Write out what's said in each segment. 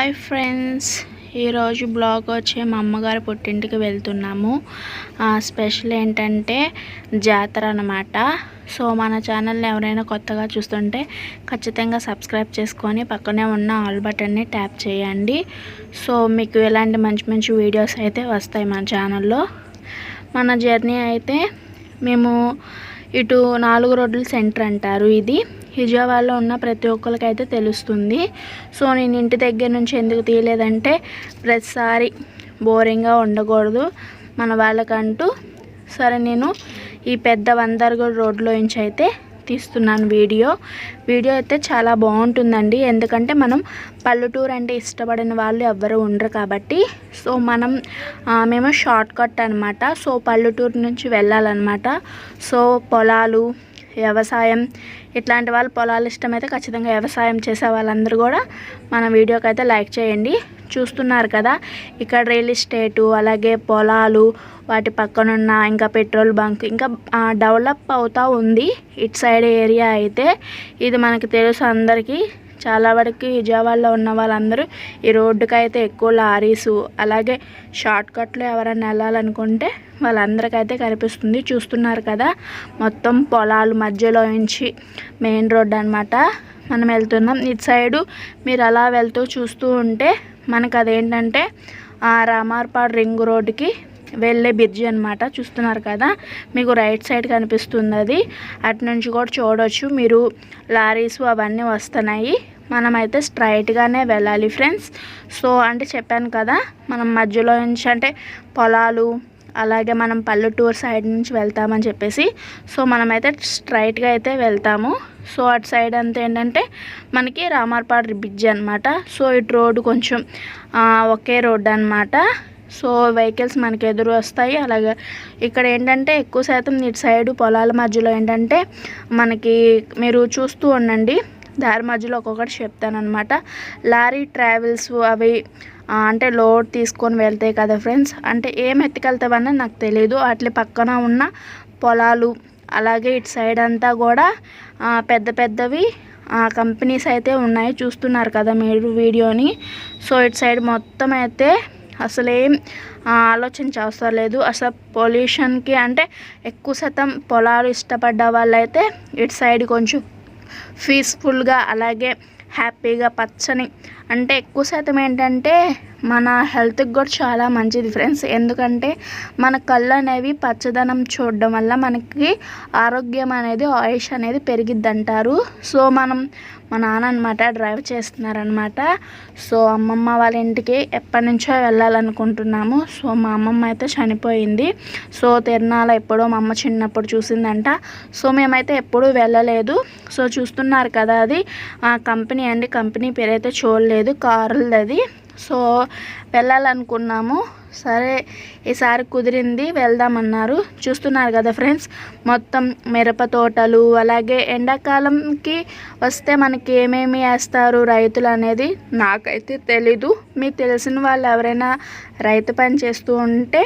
Hi friends, ఈరోజు blog వచ్చి మా అమ్మగారి పుట్టింటికి వెళ్తున్నాము. స్పెషల్ ఏంటంటే జాతర అన్నమాట. సో మన ఛానల్ని ఎవరైనా కొత్తగా చూస్తుంటే ఖచ్చితంగా సబ్స్క్రైబ్ చేసుకొని పక్కనే ఉన్న ఆల్ బటన్ని ట్యాప్ చేయండి. సో మీకు ఎలాంటి మంచి మంచి వీడియోస్ అయితే వస్తాయి మన ఛానల్లో. మన జర్నీ అయితే మేము ఇటు 4 రోడ్ల సెంటర్ అంటారు. ఇది విజయవాడలో ఉన్న ప్రతి ఒక్కరికైతే తెలుస్తుంది. సో నేను ఇంటి దగ్గర నుంచి ఎందుకు తీయలేదంటే ప్రతిసారి బోరింగ్గా ఉండకూడదు మన వాళ్ళకంటూ. సరే నేను ఈ పెద్ద 100 అడుగుల రోడ్లో నుంచి అయితే తీస్తున్నాను వీడియో అయితే చాలా బాగుంటుందండి. ఎందుకంటే మనం పల్లెటూరు అంటే ఇష్టపడిన వాళ్ళు ఎవ్వరు ఉండరు కాబట్టి. సో మేము షార్ట్ కట్ అనమాట. సో పల్లెటూరు నుంచి వెళ్ళాలన్నమాట. సో పొలాలు, వ్యవసాయం ఇట్లాంటి వాళ్ళు పొలాలు ఇష్టమైతే ఖచ్చితంగా వ్యవసాయం చేసే వాళ్ళందరూ కూడా మన వీడియోకి అయితే లైక్ చేయండి. చూస్తున్నారు కదా, ఇక్కడ రియల్ ఎస్టేటు, అలాగే పొలాలు, వాటి పక్కనున్న ఇంకా పెట్రోల్ బంక్ ఇంకా డెవలప్ అవుతూ ఉంది ఇటు సైడ్ ఏరియా అయితే. ఇది మనకి తెలుసు అందరికీ. చాలా వరకు విజయవాడలో ఉన్న వాళ్ళందరూ ఈ రోడ్డుకి అయితే ఎక్కువ లారీసు, అలాగే షార్ట్ కట్లో ఎవరైనా వెళ్ళాలనుకుంటే వాళ్ళందరికైతే కనిపిస్తుంది. చూస్తున్నారు కదా, మొత్తం పొలాలు మధ్యలో నుంచి మెయిన్ రోడ్ అనమాట మనం వెళ్తున్నాం. ఇటు సైడు మీరు అలా వెళ్తూ చూస్తూ ఉంటే మనకు అదేంటంటే రామార్పాడు రింగ్ రోడ్డుకి వెళ్ళే బ్రిడ్జి అనమాట. చూస్తున్నారు కదా, మీకు రైట్ సైడ్ కనిపిస్తుంది. అది అటు నుంచి కూడా చూడవచ్చు మీరు. లారీస్ అవన్నీ వస్తున్నాయి. మనమైతే స్ట్రైట్గానే వెళ్ళాలి ఫ్రెండ్స్. సో అంటే చెప్పాను కదా, మనం మధ్యలో నుంచి అంటే పొలాలు, అలాగే మనం పల్లెటూరు సైడ్ నుంచి వెళ్తామని చెప్పేసి. సో మనమైతే స్ట్రైట్గా అయితే వెళ్తాము. సో అటు సైడ్ అంతా ఏంటంటే మనకి రామార్పాడు బ్రిడ్జి అనమాట. సో ఇటు రోడ్డు కొంచెం ఒకే రోడ్డు అనమాట. సో వెహికల్స్ మనకి ఎదురు వస్తాయి. అలాగే ఇక్కడ ఏంటంటే ఎక్కువ శాతం ఇటు సైడు పొలాల మధ్యలో ఏంటంటే మనకి మీరు చూస్తూ ఉండండి, దారి మధ్యలో ఒక్కొక్కటి చెప్తానమాట. లారీ ట్రావెల్స్ అవి అంటే లోడ్ తీసుకొని వెళ్తాయి కదా ఫ్రెండ్స్. అంటే ఏం ఎత్తుకెళ్తావన్నా నాకు తెలీదు. అట్లే పక్కన ఉన్న పొలాలు, అలాగే ఇటు సైడ్ అంతా కూడా పెద్ద పెద్దవి కంపెనీస్ అయితే ఉన్నాయి. చూస్తున్నారు కదా మీరు వీడియోని. సో ఇటు సైడ్ మొత్తం అయితే అసలేం ఆలోచించవసరం లేదు. అసలు పొల్యూషన్కి అంటే ఎక్కువ శాతం పొలాలు ఇష్టపడ్డ వాళ్ళైతే ఇటు సైడ్ కొంచెం పీస్ఫుల్గా, అలాగే హ్యాపీగా పచ్చని అంటే ఎక్కువ శాతం ఏంటంటే మన హెల్త్కి కూడా చాలా మంచిది ఫ్రెండ్స్. ఎందుకంటే మన కళ్ళు అనేవి పచ్చదనం చూడడం వల్ల మనకి ఆరోగ్యం అనేది, ఆయుష్ అనేది పెరిగిద్ది అంటారు. సో మా నాన్న అనమాట డ్రైవ్ చేస్తున్నారనమాట. సో అమ్మమ్మ వాళ్ళ ఇంటికి ఎప్పటి నుంచో వెళ్ళాలనుకుంటున్నాము. సో మా అమ్మమ్మ అయితే చనిపోయింది. సో తిరునాళ్ళ ఎప్పుడో మా అమ్మ చిన్నప్పుడు చూసిందంట. సో మేమైతే ఎప్పుడూ వెళ్ళలేదు. సో చూస్తున్నారు కదా, అది కంపెనీ అండి. కంపెనీ పేరైతే చూడలేదు, కారులది అది. సో వెళ్ళాలనుకున్నాము. సరే ఈసారి కుదిరింది, వెళ్దామన్నారు. చూస్తున్నారు కదా ఫ్రెండ్స్, మొత్తం మిరప తోటలు, అలాగే ఎండాకాలంకి వస్తే మనకి ఏమేమి వేస్తారు రైతులు అనేది నాకైతే తెలీదు. మీకు తెలిసిన వాళ్ళు ఎవరైనా రైతు పని చేస్తూ ఉంటే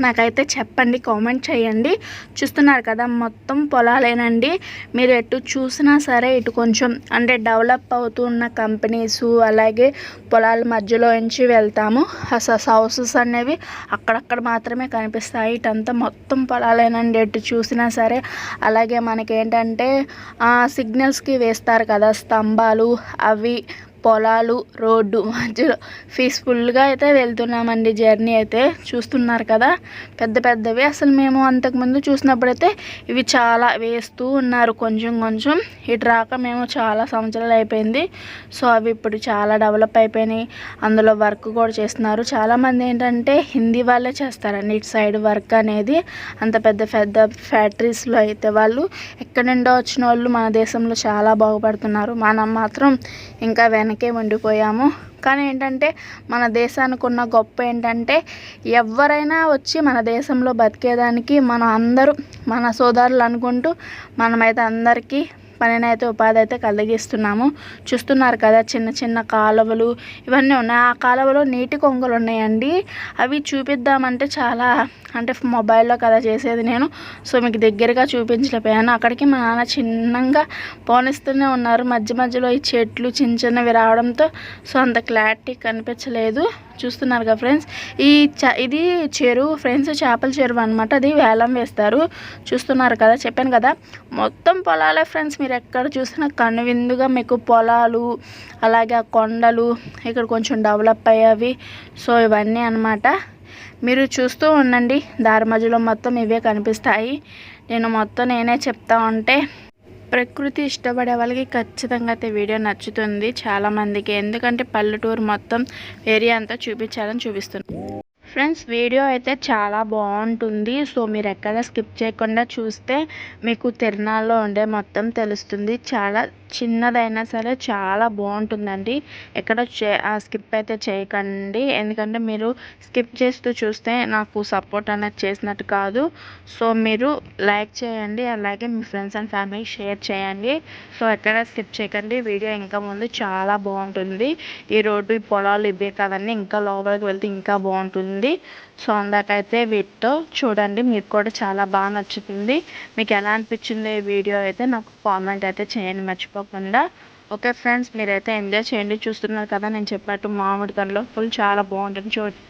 నాకైతే చెప్పండి, కామెంట్ చేయండి. చూస్తున్నారు కదా, మొత్తం పొలాలేనండి. మీరు ఎటు చూసినా సరే ఇటు కొంచెం అంటే డెవలప్ అవుతున్న కంపెనీసు, అలాగే పొలాల మధ్యలో నుంచి వెళ్తాము. అసలు హౌసెస్ అనేవి అక్కడక్కడ మాత్రమే కనిపిస్తాయి. ఇటంతా మొత్తం పొలాలేనండి ఎటు చూసినా సరే. అలాగే మనకేంటంటే సిగ్నల్స్కి వేస్తారు కదా స్తంభాలు, అవి పొలాలు, రోడ్డు మధ్యలో పీస్ఫుల్గా అయితే వెళ్తున్నామండి. జర్నీ అయితే చూస్తున్నారు కదా, పెద్ద పెద్దవి. అసలు మేము అంతకుముందు చూసినప్పుడైతే ఇవి చాలా వేస్తూ ఉన్నారు కొంచెం కొంచెం. ఇటు రాక మేము చాలా సంవత్సరాలు అయిపోయింది. సో అవి ఇప్పుడు చాలా డెవలప్ అయిపోయినాయి. అందులో వర్క్ కూడా చేస్తున్నారు. చాలామంది ఏంటంటే హిందీ వాళ్ళే చేస్తారండి ఇటు సైడ్ వర్క్ అనేది. అంత పెద్ద పెద్ద ఫ్యాక్టరీస్లో అయితే వాళ్ళు ఎక్కడి నుండో వచ్చిన వాళ్ళు మన దేశంలో చాలా బాగుపడుతున్నారు. మనం మాత్రం ఇంకా వెనకే ఉండిపోయాము. కానీ ఏంటంటే మన దేశానికి ఉన్న గొప్ప ఏంటంటే ఎవరైనా వచ్చి మన దేశంలో బతికేదానికి మనం అందరూ మన సోదరులు అనుకుంటూ మనమైతే అందరికీ పనినైతే ఉపాధి అయితే కలిగిస్తున్నాము. చూస్తున్నారు కదా చిన్న చిన్న కాలువలు ఇవన్నీ ఉన్నాయి. ఆ కాలువలో నీటి కొంగలు ఉన్నాయండి. అవి చూపిద్దామంటే చాలా అంటే మొబైల్లో కదా చేసేది నేను. సో మీకు దగ్గరగా చూపించలేకపోయాను. అక్కడికి మా నాన్న చిన్నగా పోనిస్తూనే ఉన్నారు. మధ్య మధ్యలో ఈ చెట్లు చిన్న చిన్నవి రావడంతో సో అంత క్లారిటీ కనిపించలేదు. చూస్తున్నారు కదా ఫ్రెండ్స్, ఇది చెరువు ఫ్రెండ్స్, చేపల చెరువు అనమాట. అది వేలం వేస్తారు. చూస్తున్నారు కదా, చెప్పాను కదా మొత్తం పొలాలే ఫ్రెండ్స్. మీరు ఎక్కడ చూసినా కనువిందుగా మీకు పొలాలు, అలాగే ఆ కొండలు, ఇక్కడ కొంచెం డెవలప్ అయ్యేవి. సో ఇవన్నీ అనమాట. మీరు చూస్తూ ఉండండి, దారి మధ్యలో మొత్తం ఇవే కనిపిస్తాయి. నేను మొత్తం నేనే చెప్తా ఉంటే ప్రకృతి ఇష్టపడే వాళ్ళకి ఖచ్చితంగా అయితే వీడియో నచ్చుతుంది చాలామందికి. ఎందుకంటే పల్లెటూరు మొత్తం ఏరియా అంతా చూపించాలని చూపిస్తున్నాను ఫ్రెండ్స్. వీడియో అయితే చాలా బాగుంటుంది. సో మీరు ఎక్కడ స్కిప్ చేయకుండా చూస్తే మీకు తిరునాళ్ళలో ఉండే మొత్తం తెలుస్తుంది. చాలా చిన్నదైనా సరే చాలా బాగుంటుందండి. ఎక్కడ స్కిప్ అయితే చేయకండి. ఎందుకంటే మీరు స్కిప్ చేస్తూ చూస్తే నాకు సపోర్ట్ అనేది చేసినట్టు కాదు. సో మీరు లైక్ చేయండి, అలాగే మీ ఫ్రెండ్స్ అండ్ ఫ్యామిలీకి షేర్ చేయండి. సో ఎక్కడ స్కిప్ చేయకండి. వీడియో ఇంకా ముందు చాలా బాగుంటుంది. ఈ రోడ్డు, ఈ పొలాలు ఇవే కదండి, ఇంకా లోపలికి వెళ్తే ఇంకా బాగుంటుంది. సో అందాకైతే వీటితో చూడండి, మీకు కూడా చాలా బాగా నచ్చుతుంది. మీకు ఎలా అనిపించింది ఈ వీడియో అయితే నాకు కామెంట్ అయితే చేయండి మర్చిపోకుండా. ఓకే ఫ్రెండ్స్, మీరైతే ఎంజాయ్ చేయండి. చూస్తున్నారు కదా నేను చెప్పినట్టు మామిడి పండ్లు ఫుల్ చాలా బాగుంటుంది చూడండి.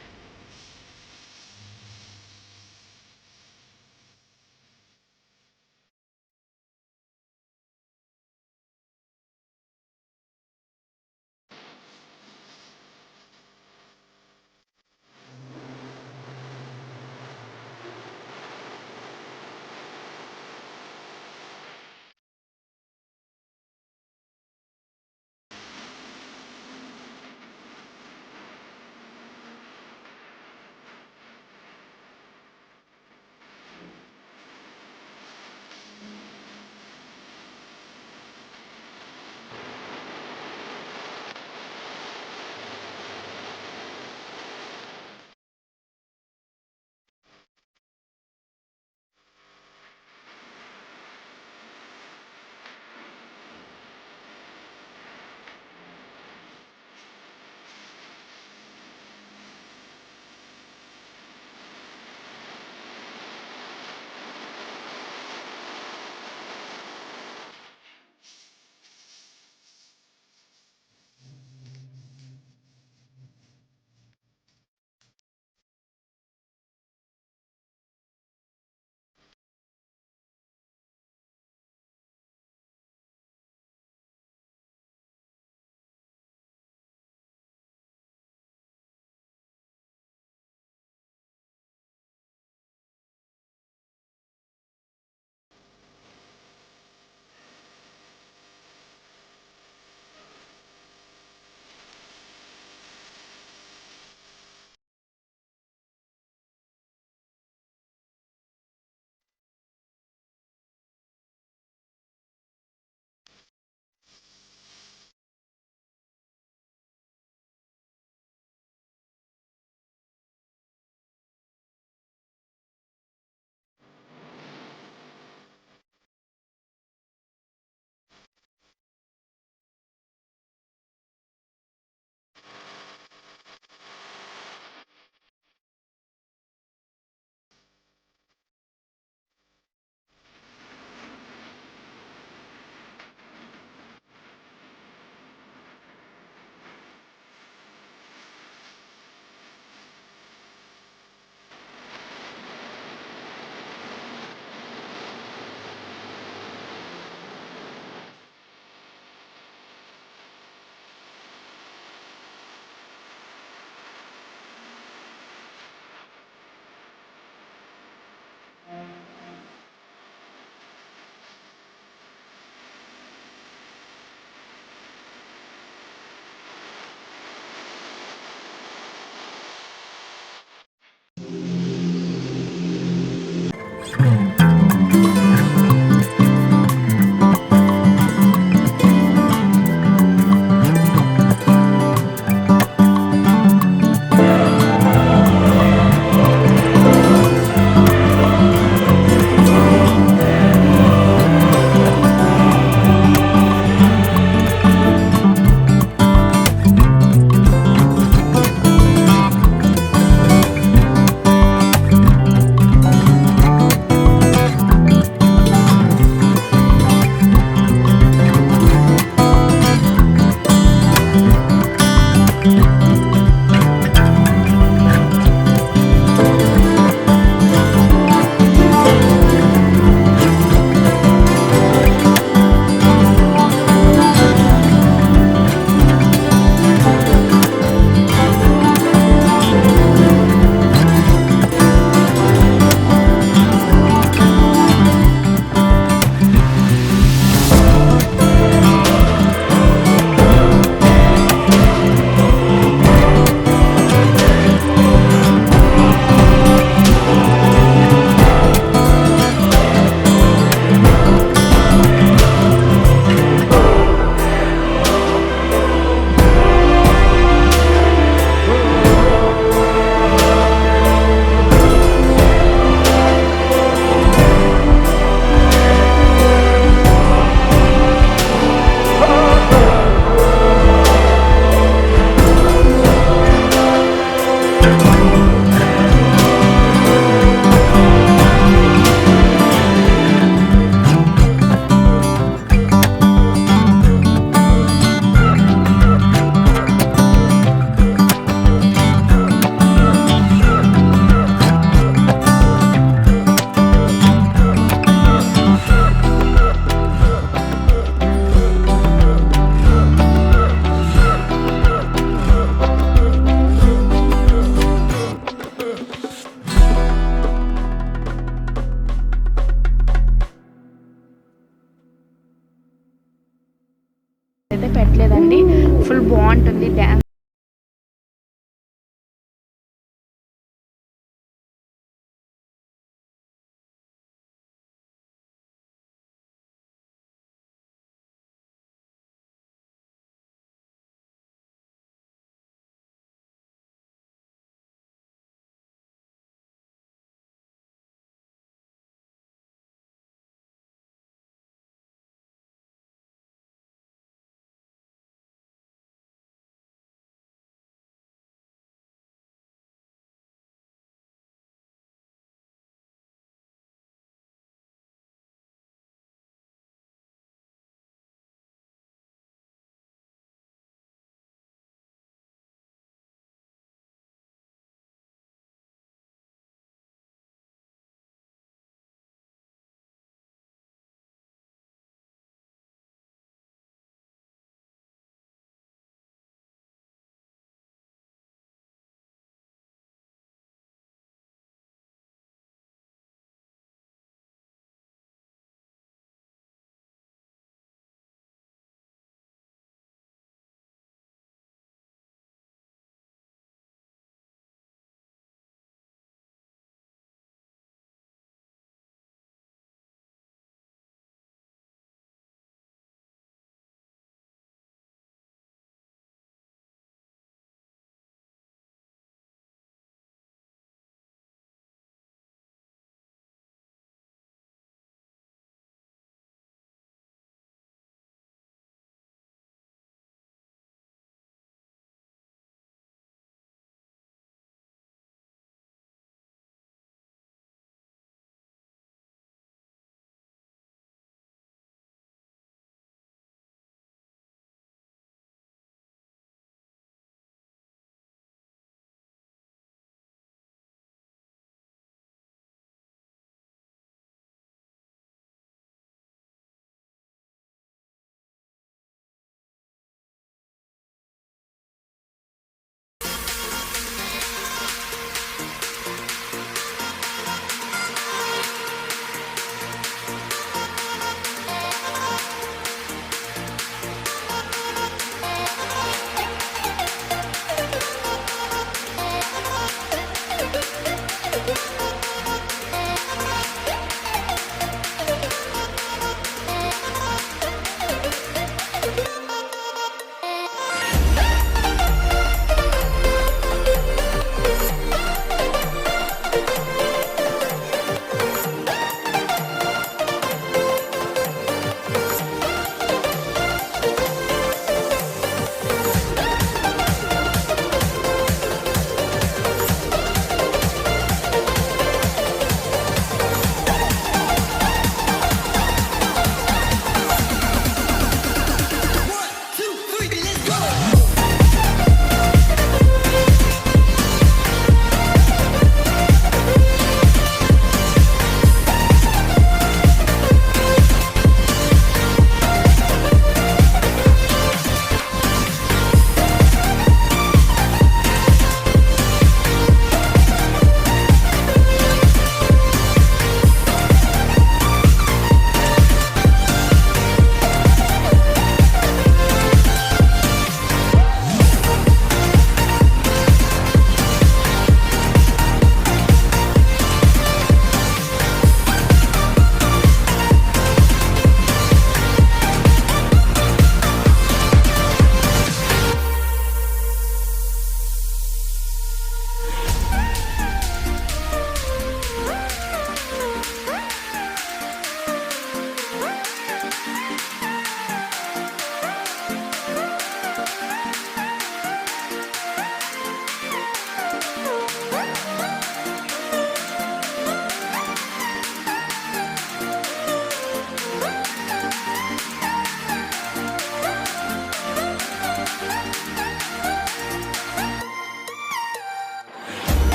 పెట్టలేదండి. ఫుల్ బాగుంటుంది డ్యాన్స్.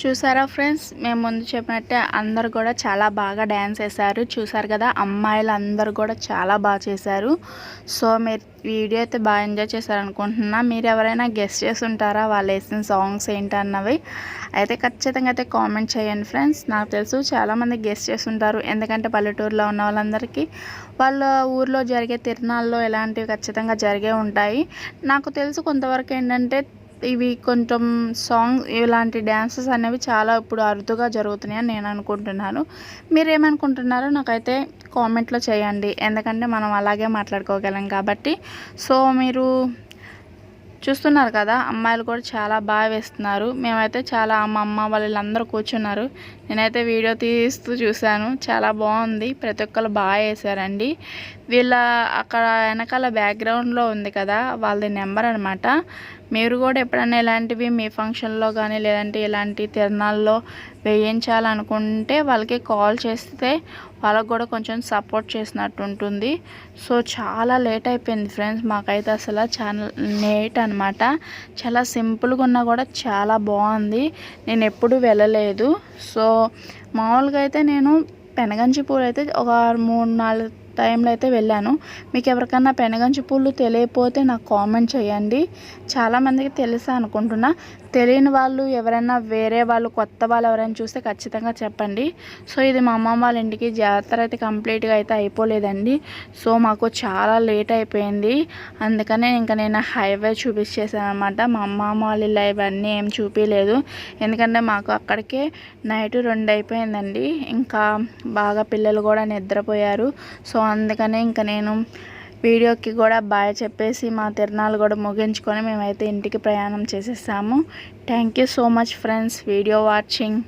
చూసారా ఫ్రెండ్స్, మేము ముందు చెప్పినట్టే అందరు కూడా చాలా బాగా డ్యాన్స్ వేశారు. చూసారు కదా, అమ్మాయిలు అందరూ కూడా చాలా బాగా చేశారు. సో మీరు వీడియో అయితే బాగా ఎంజాయ్ చేశారు అనుకుంటున్నా. మీరు ఎవరైనా గెస్ట్ చేసి ఉంటారా వాళ్ళు వేసిన సాంగ్స్ ఏంటన్నవి అయితే ఖచ్చితంగా అయితే కామెంట్ చేయండి ఫ్రెండ్స్. నాకు తెలుసు చాలామంది గెస్ట్ చేసి ఉంటారు, ఎందుకంటే పల్లెటూరులో ఉన్న వాళ్ళందరికీ వాళ్ళ ఊర్లో జరిగే తిరునాళ్ళలో ఇలాంటివి ఖచ్చితంగా జరిగే ఉంటాయి. నాకు తెలుసు కొంతవరకు ఏంటంటే ఇవి కొంచెం సాంగ్ ఇలాంటి డ్యాన్సెస్ అనేవి చాలా ఇప్పుడు అరుదుగా జరుగుతున్నాయని నేను అనుకుంటున్నాను. మీరేమనుకుంటున్నారో నాకైతే కామెంట్లో చేయండి, ఎందుకంటే మనం అలాగే మాట్లాడుకోగలం కాబట్టి. సో మీరు చూస్తున్నారు కదా, అమ్మాయిలు కూడా చాలా బాగా వేస్తున్నారు. మేమైతే చాలా మా అమ్మ వాళ్ళందరూ కూర్చున్నారు, నేనైతే వీడియో తీస్తూ చూశాను. చాలా బాగుంది, ప్రతి ఒక్కరు బాగా వేసారండి. వీళ్ళ అక్కడ వెనకాల బ్యాక్గ్రౌండ్లో ఉంది కదా, వాళ్ళది నెంబర్ అనమాట. మీరు కూడా ఎప్పుడైనా ఇలాంటివి మీ ఫంక్షన్లో కానీ లేదంటే ఇలాంటి తిరణాల్లో వేయించాలనుకుంటే వాళ్ళకి కాల్ చేస్తే వాళ్ళకు కూడా కొంచెం సపోర్ట్ చేసినట్టు ఉంటుంది. సో చాలా లేట్ అయిపోయింది ఫ్రెండ్స్, మాకైతే అసలు చాలా లేట్ అనమాట. చాలా సింపుల్గా ఉన్నా కూడా చాలా బాగుంది. నేను ఎప్పుడు వెళ్ళలేదు. సో మామూలుగా అయితే నేను పెనగంచి పూలు అయితే ఒక 3-4 టైంలో అయితే వెళ్ళాను. మీకు ఎవరికన్నా పెనగంచి పూలు తెలియకపోతే నాకు కామెంట్ చేయండి. చాలామందికి తెలుసా అనుకుంటున్నా. తెలియని వాళ్ళు ఎవరైనా వేరే వాళ్ళు కొత్త వాళ్ళు ఎవరైనా చూస్తే ఖచ్చితంగా చెప్పండి. సో ఇది మా అమ్మమ్మ వాళ్ళ ఇంటికి జాతర అయితే కంప్లీట్గా అయితే అయిపోలేదండి. సో మాకు చాలా లేట్ అయిపోయింది, అందుకనే ఇంకా నేను హైవే చూపించేసాను అనమాట. మా అమ్మమ్మ వాళ్ళ ఇల్లు ఇవన్నీ ఏం చూపించలేదు, ఎందుకంటే మాకు అక్కడికే నైట్ 2 అయిపోయిందండి. ఇంకా బాగా పిల్లలు కూడా నిద్రపోయారు. సో అందుకనే ఇంకా నేను వీడియోకి కూడా బాయ్ చెప్పేసి మా తిరణాలు కూడా ముగించుకొని మేమైతే ఇంటికి ప్రయాణం చేసేసాము. Thank you so much friends video watching.